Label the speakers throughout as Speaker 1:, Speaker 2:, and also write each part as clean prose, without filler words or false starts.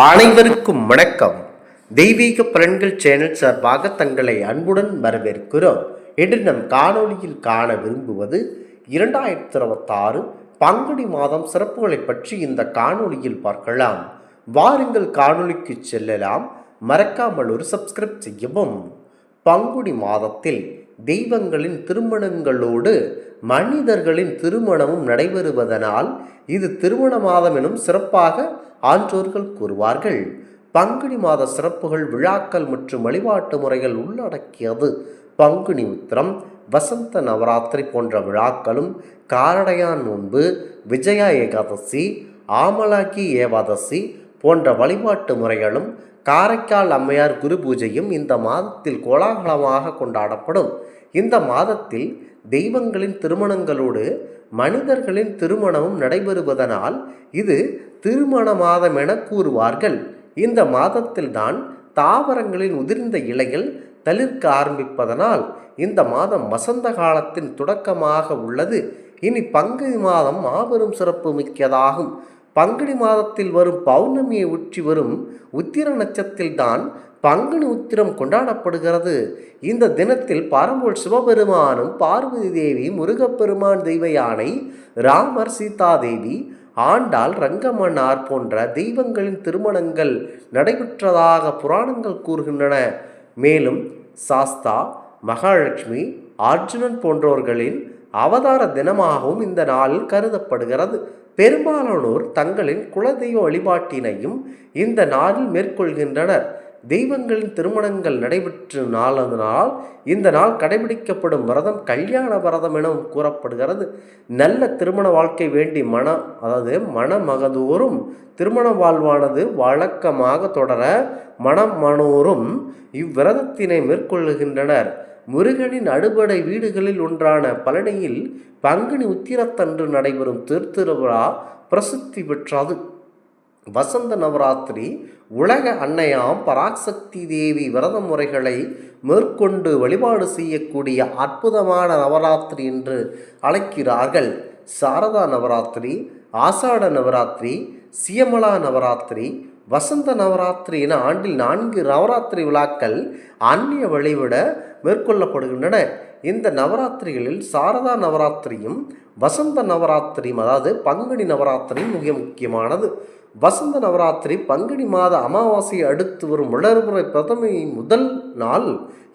Speaker 1: அனைவருக்கும் வணக்கம். தெய்வீக பலன்கள் சேனல் சார்பாக தங்களை அன்புடன் வரவேற்கிறோம். இன்று நம் காணொளியில் காண விரும்புவது 2026 பங்குனி மாதம் சிறப்புகளை பற்றி இந்த காணொளியில் பார்க்கலாம். வாருங்கள் காணொளிக்கு செல்லலாம். மறக்காமல் ஒரு சப்ஸ்கிரைப் செய்யவும். பங்குனி மாதத்தில் தெய்வங்களின் திருமணங்களோடு மனிதர்களின் திருமணமும் நடைபெறுவதனால் இது திருமண மாதம் எனும் சிறப்பாக ஆன்றோர்கள் கூறுவார்கள். பங்குனி மாத சிறப்புகள், விழாக்கள் மற்றும் வழிபாட்டு முறைகள் உள்ளடக்கியது. பங்குனி உத்திரம், வசந்த நவராத்திரி போன்ற விழாக்களும், காரடையான் நோன்பு, விஜயா ஏகாதசி, ஆமலாக்கி ஏகாதசி போன்ற வழிபாட்டு முறைகளும், காரைக்கால் அம்மையார் குரு பூஜையும் இந்த மாதத்தில் கோலாகலமாக கொண்டாடப்படும். இந்த மாதத்தில் தெய்வங்களின் திருமணங்களோடு மனிதர்களின் திருமணமும் நடைபெறுவதனால் இது திருமண மாதம் என கூறுவார்கள். இந்த மாதத்தில் தான் தாவரங்களின் உதிர்ந்த இலைகள் தளிர்க்க ஆரம்பிப்பதனால் இந்த மாதம் வசந்த காலத்தின் தொடக்கமாக உள்ளது. இனி பங்குனி மாதம் மாபெரும் சிறப்பு மிக்கதாகும். பங்குனி மாதத்தில் வரும் பௌர்ணமியை ஒற்றி வரும் உத்திர நட்சத்திரத்தில்தான் பங்குனி உத்திரம் கொண்டாடப்படுகிறது. இந்த தினத்தில் பரம்பொருள் சிவபெருமானும் பார்வதி தேவி, முருகப்பெருமான், தெய்வ யானை ராமர், சீதாதேவி, ஆண்டாள், ரங்கமன்னார் போன்ற தெய்வங்களின் திருமணங்கள் நடைபெற்றதாக புராணங்கள் கூறுகின்றன. மேலும் சாஸ்தா, மகாலட்சுமி, அர்ஜுனன் போன்றோர்களின் அவதார தினமாகவும் இந்த நாளில் கருதப்படுகிறது. பெரும்பாலானோர் தங்களின் குலதெய்வ வழிபாட்டினையும் இந்த நாளில் மேற்கொள்கின்றனர். தெய்வங்களின் திருமணங்கள் நடைபெற்ற நாளதனால் இந்த நாள் கடைபிடிக்கப்படும் விரதம் கல்யாண விரதம் எனவும் கூறப்படுகிறது. நல்ல திருமண வாழ்க்கை வேண்டி மணமகதோறும் திருமண வாழ்வானது வழக்கமாக தொடர மணமனோரும் இவ்விரதத்தினை மேற்கொள்ளுகின்றனர். முருகனின் அடுபடை வீடுகளில் ஒன்றான பழனியில் பங்குனி உத்திரத்தன்று நடைபெறும் திருவிழா பிரசித்தி பெற்றது. வசந்த நவராத்திரி உலக அன்னையாம் பராசக்தி தேவி விரத முறைகளை மேற்கொண்டு வழிபாடு செய்யக்கூடிய அற்புதமான நவராத்திரி என்று அழைக்கிறார்கள். சாரதா நவராத்திரி, ஆசாட நவராத்திரி, சியமலா நவராத்திரி, வசந்த நவராத்திரி என ஆண்டில் 4 நவராத்திரி விழாக்கள் அந்நிய வழிவிட மேற்கொள்ளப்படுகின்றன. இந்த நவராத்திரிகளில் சாரதா நவராத்திரியும் வசந்த நவராத்திரியும், அதாவது பங்குனி நவராத்திரியும் மிக முக்கியமானது. வசந்த நவராத்திரி பங்குனி மாத அமாவாசையை அடுத்து வரும் வளர்பிறை பிரதமை முதல் நாள்.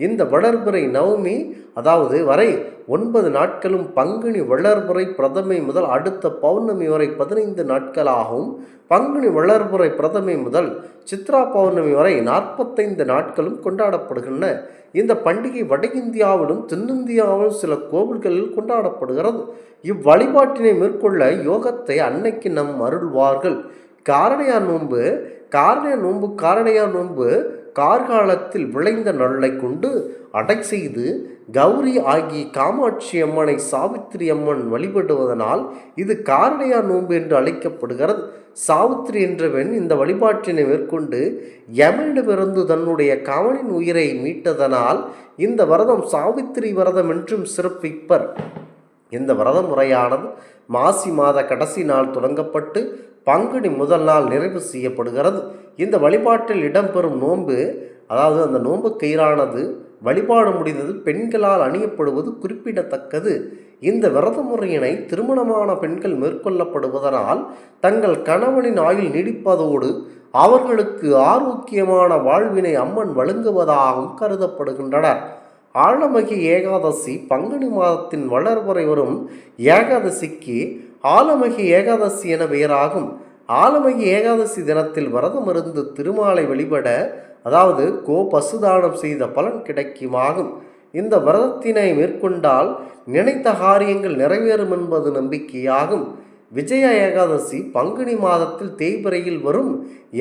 Speaker 1: இந்த வளர்பிறை நவமி அதாவது வரை 9 நாட்களும், பங்குனி வளர்பிறை பிரதமை முதல் அடுத்த பௌர்ணமி வரை 15 நாட்களாகவும், பங்குனி வளர்பிறை பிரதமை முதல் சித்ரா பௌர்ணமி வரை 45 நாட்களும் கொண்டாடப்படுகின்றன. இந்த பண்டிகை வட இந்தியாவிலும் தென்னிந்தியாவிலும் சில கோவில்களில் கொண்டாடப்படுகிறது. இவ்வழிபாட்டினை மேற்கொள்ள யோகத்தை அன்னைக்கு நம் அருள்வார்கள். காரடையான் நோன்பு கார்காலத்தில் விளைந்த நெல்லை கொண்டு அடை செய்து கௌரி ஆகிய காமாட்சி அம்மனை சாவித்திரி அம்மன் வழிபடுவதனால் இது காரடையான் நோன்பு என்று அழைக்கப்படுகிறது. சாவித்திரி என்ற பெண் இந்த வழிபாட்டினை மேற்கொண்டு யமனிடமிருந்து தன்னுடைய கணவனின் உயிரை மீட்டதனால் இந்த விரதம் சாவித்திரி விரதம் என்றும் சிறப்பிப்பர். இந்த விரத முறையானது மாசி மாத கடைசி நாள் தொடங்கப்பட்டு பங்குனி முதல் நாள் நிறைவு செய்யப்படுகிறது. இந்த வழிபாட்டில் இடம்பெறும் நோன்பு, அதாவது அந்த நோன்பு கயிறானது வழிபாடு முடிந்தது பெண்களால் அணியப்படுவது குறிப்பிடத்தக்கது. இந்த விரத முறையினை திருமணமான பெண்கள் மேற்கொள்ளப்படுவதனால் தங்கள் கணவனின் ஆயுள் நீடிப்பதோடு அவர்களுக்கு ஆரோக்கியமான வாழ்வினை அம்மன் வழங்குவதாகவும் கருதப்படுகின்றனர். ஆலமகி ஏகாதசி பங்குனி மாதத்தின் வளர்வரை வரும் ஏகாதசிக்கு ஆலமகி ஏகாதசி என பெயராகும். ஆலமகி ஏகாதசி தினத்தில் விரதமிருந்து திருமாலை வழிபட, அதாவது பசுதானம் செய்த பலன் கிடைக்குமாகும். இந்த விரதத்தினை மேற்கொண்டால் நினைத்த காரியங்கள் நிறைவேறும் என்பது நம்பிக்கையாகும். விஜய ஏகாதசி பங்குனி மாதத்தில் தேய்பிறையில் வரும்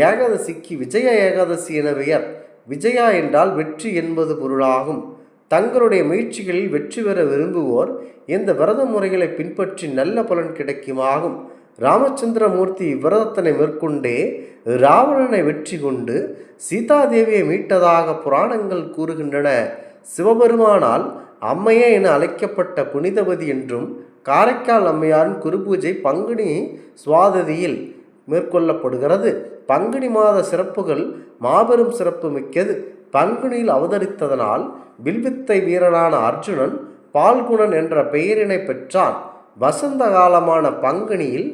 Speaker 1: ஏகாதசிக்கு விஜய ஏகாதசி என பெயர். விஜயா என்றால் வெற்றி என்பது பொருளாகும். தங்களுடைய முயற்சிகளில் வெற்றி பெற விரும்புவோர் இந்த விரத முறைகளை பின்பற்றி நல்ல பலன் கிடைக்குமாகும். ராமச்சந்திரமூர்த்தி இவ்விரதத்தினை மேற்கொண்டே ராவணனை வெற்றி கொண்டு சீதாதேவியை மீட்டதாக புராணங்கள் கூறுகின்றன. சிவபெருமானால் அம்மையே என அழைக்கப்பட்ட புனிதவதி என்றும் காரைக்கால் அம்மையாரின் குருபூஜை பங்குனி சுவாததியில் மேற்கொள்ளப்படுகிறது. பங்குனி மாத சிறப்புகள் மாபெரும் சிறப்பு மிக்கது. பங்குனியில் அவதரித்ததனால் வில்வித்தை வீரனான அர்ஜுனன் பால்குணன் என்ற பெயரினை பெற்றான். வசந்த காலமான பங்குனியில்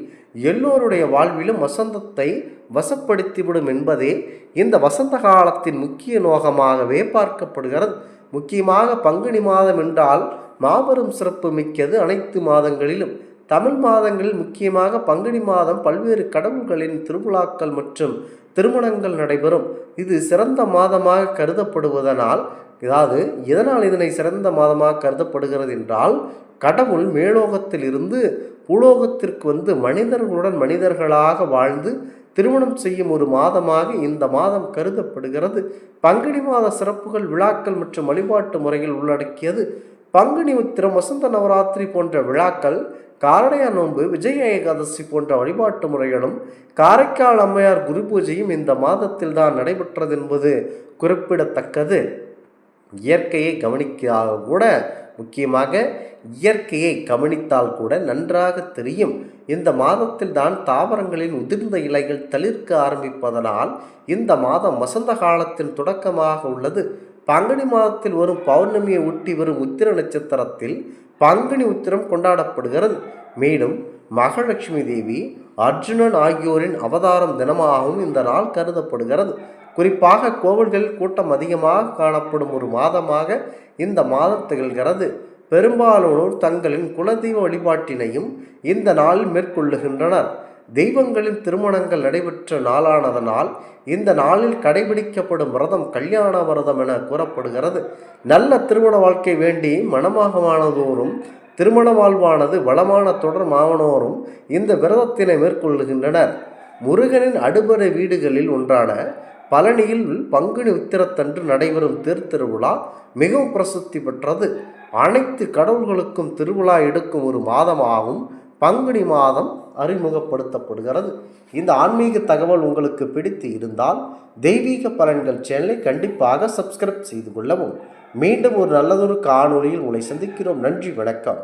Speaker 1: எல்லோருடைய வாழ்விலும் வசந்தத்தை வசப்படுத்திவிடும் என்பதே இந்த வசந்த காலத்தின் முக்கிய நோக்கமாகவே பார்க்கப்படுகிறது. முக்கியமாக பங்குனி மாதம் என்றால் மாபெரும் சிறப்பு மிக்கது. அனைத்து மாதங்களிலும் தமிழ் மாதங்களில் முக்கியமாக பங்குனி மாதம் பல்வேறு கடவுள்களின் திருவிழாக்கள் மற்றும் திருமணங்கள் நடைபெறும். இது சிறந்த மாதமாக கருதப்படுவதனால், இதனால் இதனை சிறந்த மாதமாக கருதப்படுகிறது என்றால், கடவுள் மேலோகத்தில் இருந்து பூலோகத்திற்கு வந்து மனிதர்களுடன் மனிதர்களாக வாழ்ந்து திருமணம் செய்யும் ஒரு மாதமாக இந்த மாதம் கருதப்படுகிறது. பங்குனி மாத சிறப்புகள், விழாக்கள் மற்றும் வழிபாட்டு முறைகள் உள்ளடக்கியது. பங்குனி உத்திரம், வசந்த நவராத்திரி போன்ற விழாக்கள், காரடையா நோன்பு, விஜய ஏகாதசி போன்ற வழிபாட்டு முறைகளும், காரைக்கால் அம்மையார் குரு பூஜையும் இந்த மாதத்தில் தான் நடைபெற்றது என்பது குறிப்பிடத்தக்கது. இயற்கையை கவனிக்காத கூட, முக்கியமாக இயற்கையை கவனித்தால் கூட நன்றாக தெரியும். இந்த மாதத்தில் தான் தாவரங்களின் உதிர்ந்த இலைகள் தளிர்க்க ஆரம்பிப்பதனால் இந்த மாதம் வசந்த காலத்தின் தொடக்கமாக உள்ளது. பங்குனி மாதத்தில் வரும் பௌர்ணமியை ஒட்டி வரும் உத்திர நட்சத்திரத்தில் பங்குனி உத்திரம் கொண்டாடப்படுகிறது. மேலும் மகாலட்சுமி தேவி, அர்ஜுனன் ஆகியோரின் அவதாரம் தினமாகவும் இந்த நாள் கருதப்படுகிறது. குறிப்பாக கோவில்களில் கூட்டம் அதிகமாக காணப்படும் ஒரு மாதமாக இந்த மாதம் திகழ்கிறது. பெரும்பாலானோர் தங்களின் குலதெய்வ வழிபாட்டினையும் இந்த நாளில் மேற்கொள்ளுகின்றனர். தெய்வங்களின் திருமணங்கள் நடைபெற்ற நாளானதனால் இந்த நாளில் கடைபிடிக்கப்படும் விரதம் கல்யாண விரதம் என கூறப்படுகிறது. நல்ல திருமண வாழ்க்கை வேண்டி மணமாகமானதோறும் திருமண வாழ்வானது வளமான தொடர் மாவனோரும் இந்த விரதத்தினை மேற்கொள்ளுகின்றனர். முருகனின் அடுபறை வீடுகளில் ஒன்றான பழனியில் பங்குனி உத்திரத்தன்று நடைபெறும் திருவிழா மிகவும் பிரசித்தி பெற்றது. அனைத்து கடவுள்களுக்கும் திருவிழா எடுக்கும் ஒரு மாதமாகும் பங்குனி மாதம் அறிமுகப்படுத்தப்படுகிறது. இந்த ஆன்மீக தகவல் உங்களுக்கு பிடித்து இருந்தால் தெய்வீக பலன்கள் சேனலை கண்டிப்பாக சப்ஸ்கிரைப் செய்து கொள்ளவும். மீண்டும் ஒரு நல்லதொரு காணொளியில் உங்களை சந்திக்கிறோம். நன்றி, வணக்கம்.